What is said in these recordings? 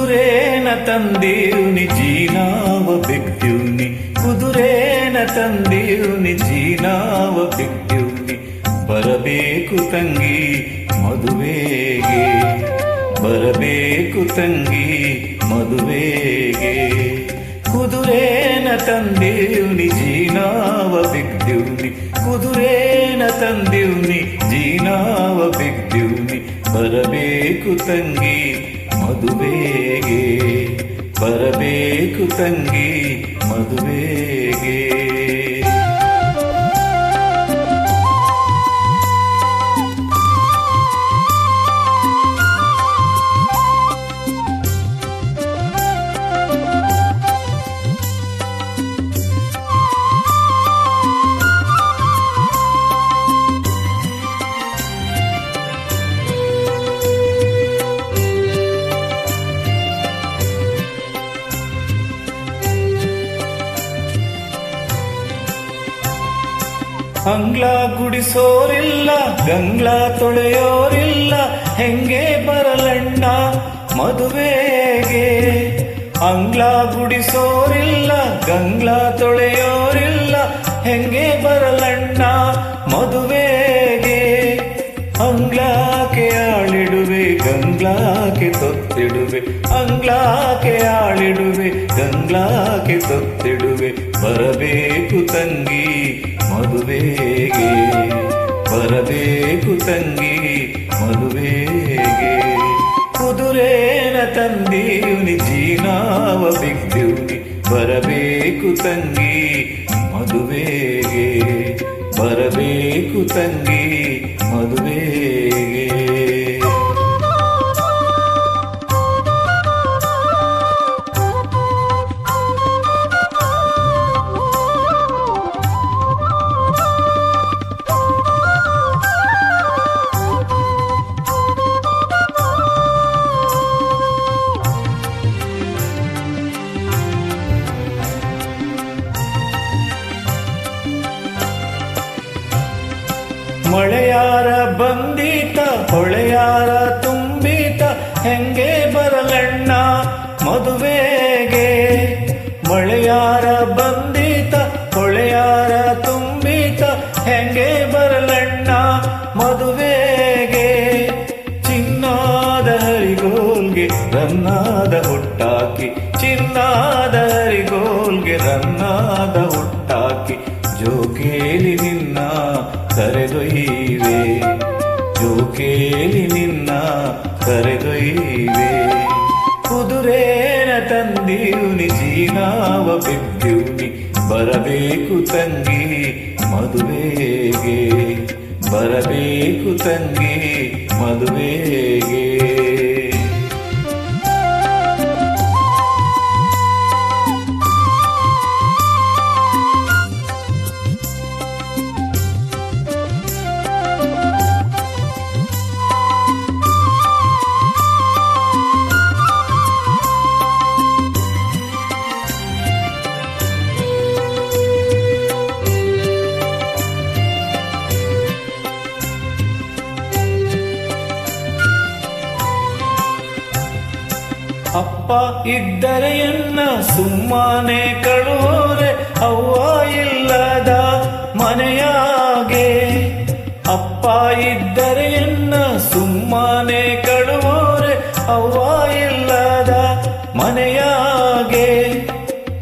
ಕುದುರೇನ ತಂದೀವ್ನಿ ಜೀನಾವ ಬಿಗ್ದಿವ್ನಿ ಕುದುರೇನ ತಂದೀವ್ನಿ ಜೀನಾವ ಬಿಗ್ದಿವ್ನಿ ಬರಬೇಕು ತಂಗಿ ಮದುವೆಗೆ ಬರಬೇಕು ತಂಗಿ ಮದುವೆಗೆ ಕುದುರೇನ ತಂದೀವ್ನಿ ಜೀನಾವ ಬಿಗ್ದಿವ್ನಿ ಕುದುರೇನ ತಂದೀವ್ನಿ ಜೀನಾವ ಬಿಗ್ದಿವ್ನಿ ಬರಬೇಕು ತಂಗಿ ಮದುವೆಗೆ ಬರಬೇಕು ತಂಗಿ ಮದುವೆಗೆ ಅಂಗ್ಲ ಗುಡಿಸೋರಿಲ್ಲ ಗಂಗ್ಲ ತೊಳೆಯೋರಿಲ್ಲ ಹೆಂಗೆ ಬರಲಣ್ಣ ಮದುವೆಗೆ ಅಂಗ್ಲ ಗುಡಿಸೋರಿಲ್ಲ ಗಂಗ್ಲ ತೊಳೆಯೋರಿಲ್ಲ ಹೆಂಗೆ ಬರಲಣ್ಣ ಮದುವೆಗೆ ಅಂಗ್ಲಾಕೆ ಆಳಿಡುವೆ ಗಂಗ್ಲಾಕೆ ತೊತ್ತಿಡುವೆ ಅಂಗ್ಲಾಕೆ ಆಳಿಡುವೆ ಗಂಗ್ಲಾಕೆ ತೊತ್ತಿಡುವೆ ಬರಬೇಕು ತಂಗಿ ಮದುವೆಗೆ ಬರಬೇಕು ತಂಗಿ ಮದುವೆಗೆ ಕುದುರೇನ ತಂದೀವ್ನಿ ಜೀನಾವ ಬಿಗ್ದಿವ್ನಿ ಬರಬೇಕು ತಂಗಿ ಮದುವೆಗೆ ಬರಬೇಕು ತಂಗಿ ಮದುವೆಗೆ ಮಳೆಯಾರ ಬಂದೀತ ಹೊಳೆಯಾರ ತುಂಬೀತ ಹೆಂಗೆ ಬರಲಣ್ಣ ಮದುವೆಗೆ ಮಳೆಯಾರ ಬಂದೀತ ಹೊಳೆಯಾರ ತುಂಬೀತ ಹೆಂಗೆ ಬರಲಣ್ಣ ಮದುವೆಗೆ ಚಿನ್ನಾದ ಹರಿಗೋಲ್ಗೆ ರನ್ನಾದ ಹುಟ್ಟಾಕಿ ಚಿನ್ನಾದ ಹರಿಗೋಲ್ಗೆ ರನ್ನಾದ ಹುಟ್ಟಾಕಿ ಜೋಕೇಲಿ ನಿನ್ನ ಕರೆದೊಯ್ವೆ ಜೋಕೇಲಿ ನಿನ್ನ ಕರೆದೊಯ್ವೆ ಕುದುರೇನ ತಂದೀವ್ನಿ ಜೀನಾವ ಬಿಗ್ದಿವ್ನಿ ಬರಬೇಕು ತಂಗಿ ಮದುವೆಗೆ ಬರಬೇಕು ತಂಗಿ ಮದುವೆಗೆ ಅಪ್ಪ ಇದ್ದರೆ ಎನ್ನ ಸುಮ್ಮನೆ ಕಳುವರೆ ಅವ್ವ ಇಲ್ಲದ ಮನೆಯಾಗೆ ಅಪ್ಪ ಇದ್ದರೆ ಎನ್ನ ಸುಮ್ಮನೆ ಕಳುವರೆ ಅವ್ವ ಇಲ್ಲದ ಮನೆಯಾಗೆ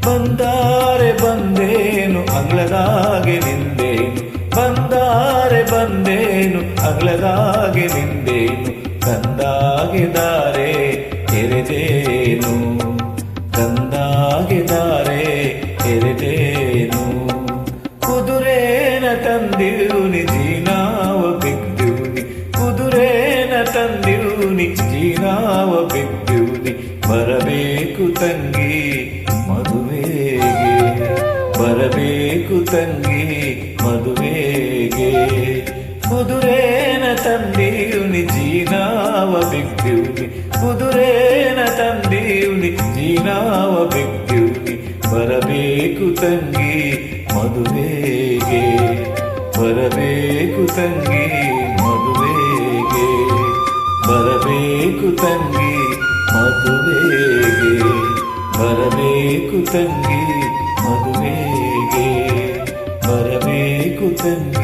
ಬಂದಾರೆ ಬಂದೇನು ಅಗ್ಲದಾಗೆ ನಿಂದೇನು ಬಂದಾರೆ ಬಂದೇನು ಅಗ್ಲದಾಗೆ ನಿಂದೇನು ಕಂದಾಗಿದ್ದಾರೆ ಎರೆದೇನು ಕಂದಾಗಿದ್ದಾರೆ ಎರೆದೇನು ಕುದುರೇನ ತಂದೀವ್ನಿ ಜೀನಾವ ಬಿಗ್ದಿವ್ನಿ ಕುದುರೇನ ತಂದೀವ್ನಿ ಜೀನಾವ ಬಿಗ್ದಿವ್ನಿ ಬರಬೇಕು ತಂಗಿ ಮದುವೆಗೆ ಬರಬೇಕು ತಂಗಿ ಮದುವೆಗೆ ಕುದುರೇನ ತಂದೀವ್ನಿ ಜೀನಾವ ಬಿಗ್ದಿವ್ನಿ ಕುದುರೇನ ತಂದೀವ್ನಿ ಜೀನಾವ ಬಿಗ್ದಿವ್ನಿ ಬರಬೇಕು ತಂಗಿ ಮದುವೆಗೆ ಬರಬೇಕು ತಂಗಿ ಮದುವೆಗೆ ಬರಬೇಕು ತಂಗಿ ಮದುವೆಗೆ ಬರಬೇಕು ತಂಗಿ, ಮದುವೆಗೆ ಬರಬೇಕು ತಂಗಿ.